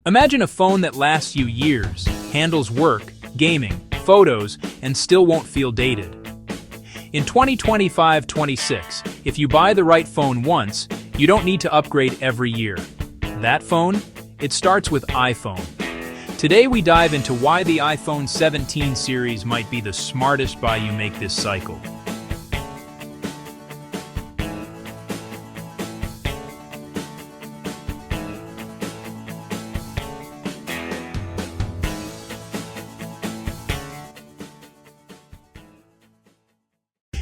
Imagine a phone that lasts you years, handles work, gaming, photos, and still won't feel dated. In 2025-26, if you buy the right phone once, you don't need to upgrade every year. That phone? It starts with iPhone. Today we dive into why the iPhone 17 series might be the smartest buy you make this cycle.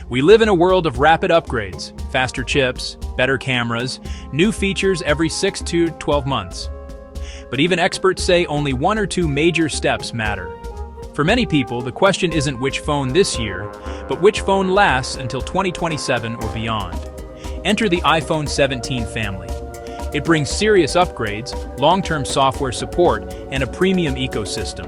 We live in a world of rapid upgrades, faster chips, better cameras, new features every 6 to 12 months. But even experts say only one or two major steps matter. For many people, the question isn't which phone this year, but which phone lasts until 2027 or beyond. Enter the iPhone 17 family. It brings serious upgrades, long-term software support, and a premium ecosystem.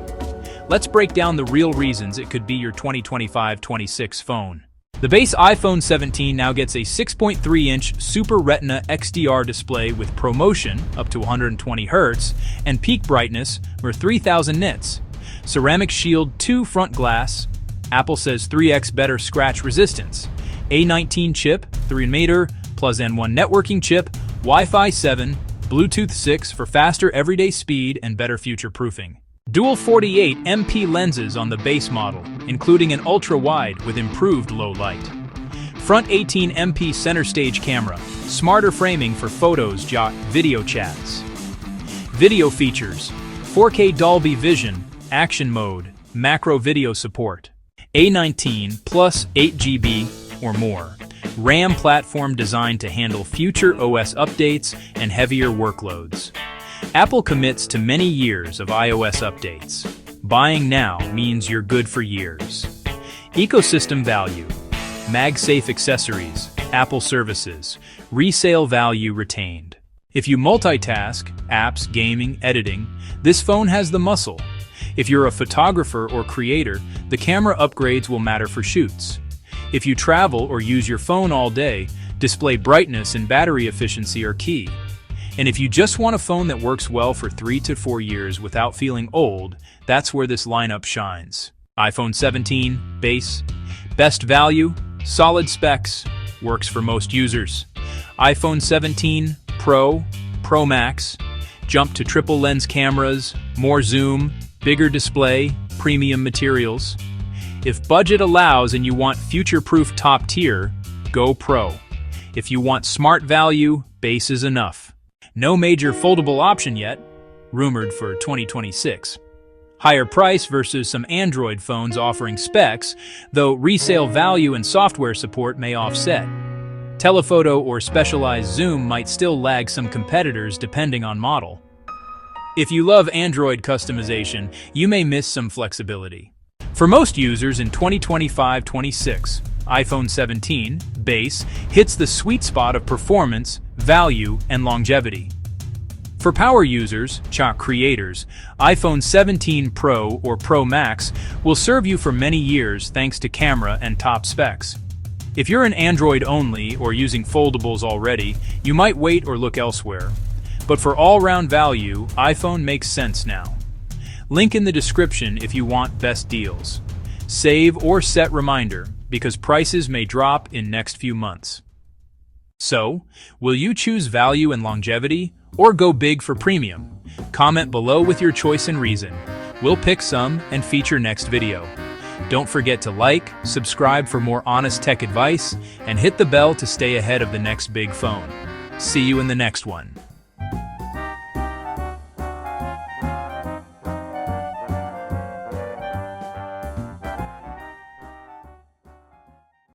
Let's break down the real reasons it could be your 2025-26 phone. The base iPhone 17 now gets a 6.3-inch Super Retina XDR display with ProMotion up to 120 Hz and peak brightness for 3000 nits. Ceramic Shield 2 front glass. Apple says 3x better scratch resistance. A19 chip, 3nm plus N1 networking chip, Wi-Fi 7, Bluetooth 6 for faster everyday speed and better future proofing. Dual 48MP lenses on the base model, including an ultra-wide with improved low light. Front 18MP center stage camera, smarter framing for photos, video chats. Video features, 4K Dolby Vision, action mode, macro video support. A19 plus 8GB or more. RAM platform designed to handle future OS updates and heavier workloads. Apple commits to many years of iOS updates. Buying now means you're good for years. Ecosystem value. MagSafe accessories, Apple services, resale value retained. If you multitask, apps, gaming, editing, this phone has the muscle. If you're a photographer or creator, the camera upgrades will matter for shoots. If you travel or use your phone all day, display brightness and battery efficiency are key. And if you just want a phone that works well for 3 to 4 years without feeling old, that's where this lineup shines. iPhone 17, base, best value, solid specs, works for most users. iPhone 17, Pro, Pro Max, jump to triple lens cameras, more zoom, bigger display, premium materials. If budget allows and you want future-proof top tier, go Pro. If you want smart value, base is enough. No major foldable option yet, rumored for 2026. Higher price versus some Android phones offering specs, though resale value and software support may offset. Telephoto or specialized zoom might still lag some competitors depending on model. If you love Android customization, you may miss some flexibility. For most users in 2025-26, iPhone 17, base, hits the sweet spot of performance, value, and longevity. For power users, creators, iPhone 17 Pro or Pro Max will serve you for many years thanks to camera and top specs. If you're an Android only or using foldables already, you might wait or look elsewhere. But for all-round value, iPhone makes sense now. Link in the description if you want best deals. Save or set reminder, because prices may drop in next few months. So, will you choose value and longevity, or go big for premium? Comment below with your choice and reason. We'll pick some and feature next video. Don't forget to like, subscribe for more honest tech advice, and hit the bell to stay ahead of the next big phone. See you in the next one.